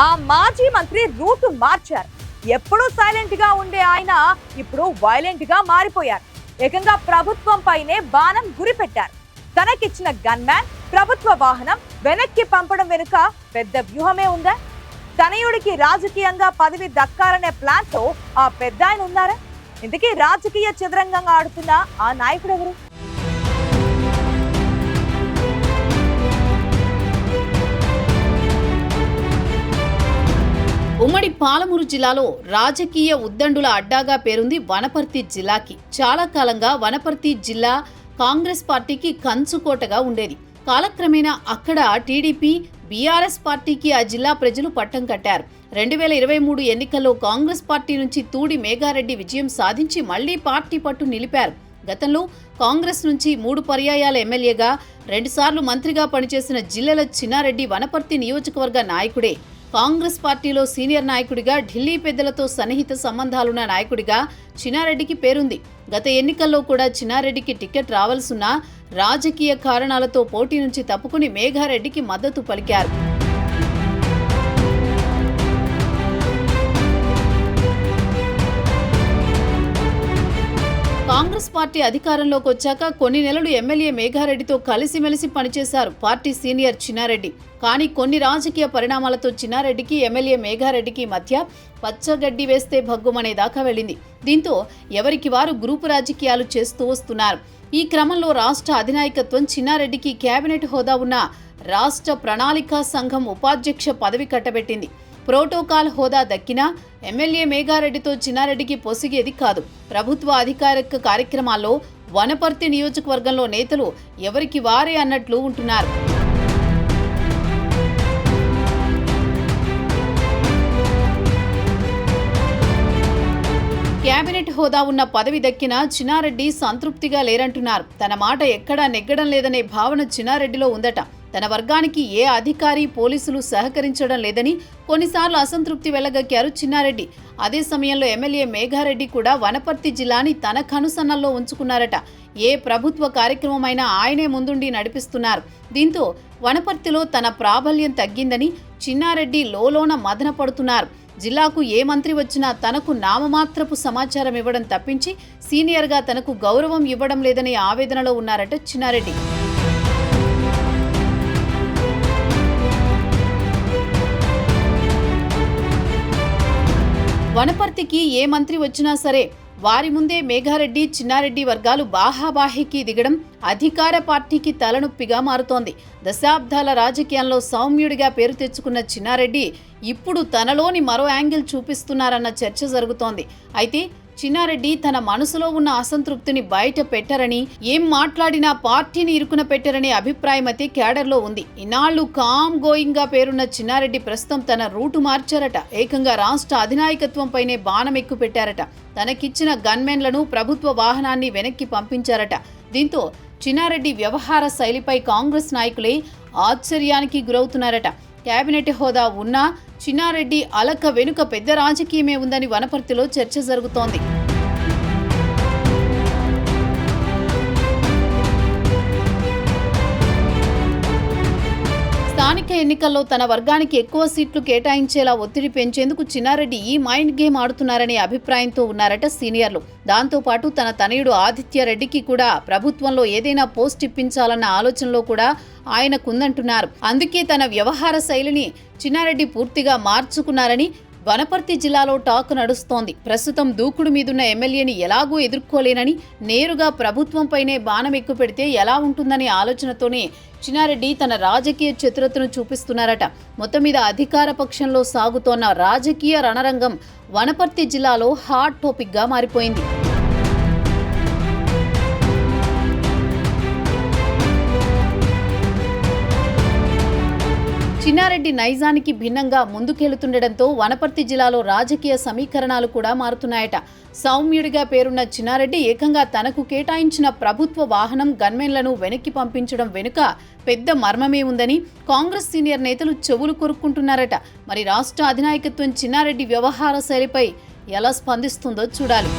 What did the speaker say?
ఆ మాజీ మంత్రి రూట్ మార్చారు. ఎప్పుడూ సైలెంట్ గా ఉండే ఆయన ఇప్పుడు వైలెంట్ గా మారిపోయారు. ఏకంగా ప్రభుత్వం పైనే బాణం గురిపెట్టారు. తనకిచ్చిన గన్మ్యాన్, ప్రభుత్వ వాహనం వెనక్కి పంపడం వెనుక పెద్ద వ్యూహమే ఉందా? తనయుడికి రాజకీయంగా పదవి దక్కాలనే ప్లాన్ తో ఆ పెద్ద ఆయన ఉన్నారా? ఇందుకే రాజకీయ చదరంగంగా ఆడుతున్న ఆ నాయకుడు ఎవరు? ఉమ్మడి పాలమూరు జిల్లాలో రాజకీయ ఉద్దండుల అడ్డాగా పేరుంది వనపర్తి జిల్లాకి. చాలా కాలంగా వనపర్తి జిల్లా కాంగ్రెస్ పార్టీకి కంచుకోటగా ఉండేది. కాలక్రమేణా అక్కడ టీడీపీ, బీఆర్ఎస్ పార్టీకి ఆ జిల్లా ప్రజలు పట్టం కట్టారు. 2023 ఎన్నికల్లో కాంగ్రెస్ పార్టీ నుంచి తూడి మేఘారెడ్డి విజయం సాధించి మళ్లీ పార్టీ పట్టు నిలిపారు. గతంలో కాంగ్రెస్ నుంచి 3 పర్యాయాల ఎమ్మెల్యేగా, 2 సార్లు మంత్రిగా పనిచేసిన జిల్లెల చిన్నారెడ్డి వనపర్తి నియోజకవర్గ నాయకుడే. కాంగ్రెస్ పార్టీలో సీనియర్ నాయకుడిగా, ఢిల్లీ పెద్దలతో సన్నిహిత సంబంధాలున్న నాయకుడిగా చిన్నారెడ్డికి పేరుంది. గత ఎన్నికల్లో కూడా చిన్నారెడ్డికి టికెట్ రావాల్సిన రాజకీయ కారణాలతో పోటీ నుంచి తప్పుకుని మేఘారెడ్డికి మద్దతు పలికారు. కాంగ్రెస్ పార్టీ అధికారంలోకి వచ్చాక కొన్ని నెలలు ఎమ్మెల్యే మేఘారెడ్డితో కలిసిమెలిసి పనిచేశారు పార్టీ సీనియర్ చిన్నారెడ్డి. కానీ కొన్ని రాజకీయ పరిణామాలతో చిన్నారెడ్డికి, ఎమ్మెల్యే మేఘారెడ్డికి మధ్య పచ్చగడ్డి వేస్తే భగ్గుమనే దాకా వెళ్ళింది. దీంతో ఎవరికి వారు గ్రూపు రాజకీయాలు చేస్తూ వస్తున్నారు. ఈ క్రమంలో రాష్ట్ర అధినాయకత్వం చిన్నారెడ్డికి కేబినెట్ హోదా ఉన్న రాష్ట్ర ప్రణాళికా సంఘం ఉపాధ్యక్ష పదవి కట్టబెట్టింది. ప్రోటోకాల్ హోదా దక్కినా ఎమ్మెల్యే మేఘారెడ్డితో చిన్నారెడ్డికి పొసిగేది కాదు. ప్రభుత్వ అధికారిక కార్యక్రమాల్లో వనపర్తి నియోజకవర్గంలో నేతలు ఎవరికి వారే అన్నట్లు ఉంటున్నారు. కేబినెట్ హోదా ఉన్న పదవి దక్కినా చిన్నారెడ్డి సంతృప్తిగా లేరంటున్నారు. తన మాట ఎక్కడా నెగ్గడం లేదనే భావన చిన్నారెడ్డిలో ఉందట. తన వర్గానికి ఏ అధికారి, పోలీసులు సహకరించడం లేదని కొన్నిసార్లు అసంతృప్తి వెళ్లగక్కారు చిన్నారెడ్డి. అదే సమయంలో ఎమ్మెల్యే మేఘారెడ్డి కూడా వనపర్తి జిల్లాని తన కనుసన్నల్లో ఉంచుకున్నారట. ఏ ప్రభుత్వ కార్యక్రమమైనా ఆయనే ముందుండి నడిపిస్తున్నారు. దీంతో వనపర్తిలో తన ప్రాబల్యం తగ్గిందని చిన్నారెడ్డి లోలోన మదన పడుతున్నారు. జిల్లాకు ఏ మంత్రి వచ్చినా తనకు నామమాత్రపు సమాచారం ఇవ్వడం తప్పించి సీనియర్గా తనకు గౌరవం ఇవ్వడం లేదనే ఆవేదనలో ఉన్నారట చిన్నారెడ్డి. వనపర్తికి ఏ మంత్రి వచ్చినా సరే వారి ముందే మేఘారెడ్డి, చిన్నారెడ్డి వర్గాలు బాహాబాహికి దిగడం అధికార పార్టీకి తలనొప్పిగా మారుతోంది. దశాబ్దాల రాజకీయాల్లో సౌమ్యుడిగా పేరు తెచ్చుకున్న చిన్నారెడ్డి ఇప్పుడు తనలోని మరో యాంగిల్ చూపిస్తున్నారన్న చర్చ జరుగుతోంది. అయితే చిన్నారెడ్డి తన మనసులో ఉన్న అసంతృప్తిని బయట పెట్టరని, ఏం మాట్లాడినా పార్టీని ఇరుకున పెట్టరనే అభిప్రాయం అయితే కేడర్లో ఉంది. ఇన్నాళ్లు కామ్ గోయింగ్ గా పేరున్న చిన్నారెడ్డి ప్రస్తుతం తన రూటు మార్చారట. ఏకంగా రాష్ట్ర అధినాయకత్వంపైనే బాణం ఎక్కువ పెట్టారట. తనకిచ్చిన గన్మెన్లను, ప్రభుత్వ వాహనాన్ని వెనక్కి పంపించారట. దీంతో చిన్నారెడ్డి వ్యవహార శైలిపై కాంగ్రెస్ నాయకులే ఆశ్చర్యానికి గురవుతున్నారట. కేబినెట్ హోదా ఉన్నా చిన్నారెడ్డి అలక వెనుక పెద్ద రాజకీయమే ఉందని వనపర్తిలో చర్చ జరుగుతోంది. స్థానిక ఎన్నికల్లో తన వర్గానికి ఎక్కువ సీట్లు కేటాయించేలా ఒత్తిడి పెంచేందుకు చిన్నారెడ్డి ఈ మైండ్ గేమ్ ఆడుతున్నారనే అభిప్రాయంతో ఉన్నారట సీనియర్లు. దాంతోపాటు తన తనయుడు ఆదిత్య రెడ్డికి కూడా ప్రభుత్వంలో ఏదైనా పోస్ట్ ఇప్పించాలన్న ఆలోచనలో కూడా ఆయనకుందంటున్నారు. అందుకే తన వ్యవహార శైలిని చిన్నారెడ్డి పూర్తిగా మార్చుకున్నారని వనపర్తి జిల్లాలో టాక్ నడుస్తోంది. ప్రస్తుతం దూకుడు మీదున్న ఎమ్మెల్యేని ఎలాగూ ఎదుర్కోలేనని నేరుగా ప్రభుత్వంపైనే బాణం ఎక్కువ పెడితే ఎలా ఉంటుందనే ఆలోచనతోనే చిన్నారెడ్డి తన రాజకీయ చతురతను చూపిస్తున్నారట. మొత్తం మీద అధికార పక్షంలో సాగుతోన్న రాజకీయ రణరంగం వనపర్తి జిల్లాలో హాట్ టాపిక్ గా మారిపోయింది. చిన్నారెడ్డి నైజానికి భిన్నంగా ముందుకెళ్తుండటంతో వనపర్తి జిల్లాలో రాజకీయ సమీకరణాలు కూడా మారుతున్నాయట. సౌమ్యుడిగా పేరున్న చిన్నారెడ్డి ఏకంగా తనకు కేటాయించిన ప్రభుత్వ వాహనం, గన్మెన్లను వెనక్కి పంపించడం వెనుక పెద్ద మర్మమే ఉందని కాంగ్రెస్ సీనియర్ నేతలు చెవులు కొరుక్కుంటున్నారట. మరి రాష్ట్ర అధినాయకత్వం చిన్నారెడ్డి వ్యవహార శైలిపై ఎలా స్పందిస్తుందో చూడాలి.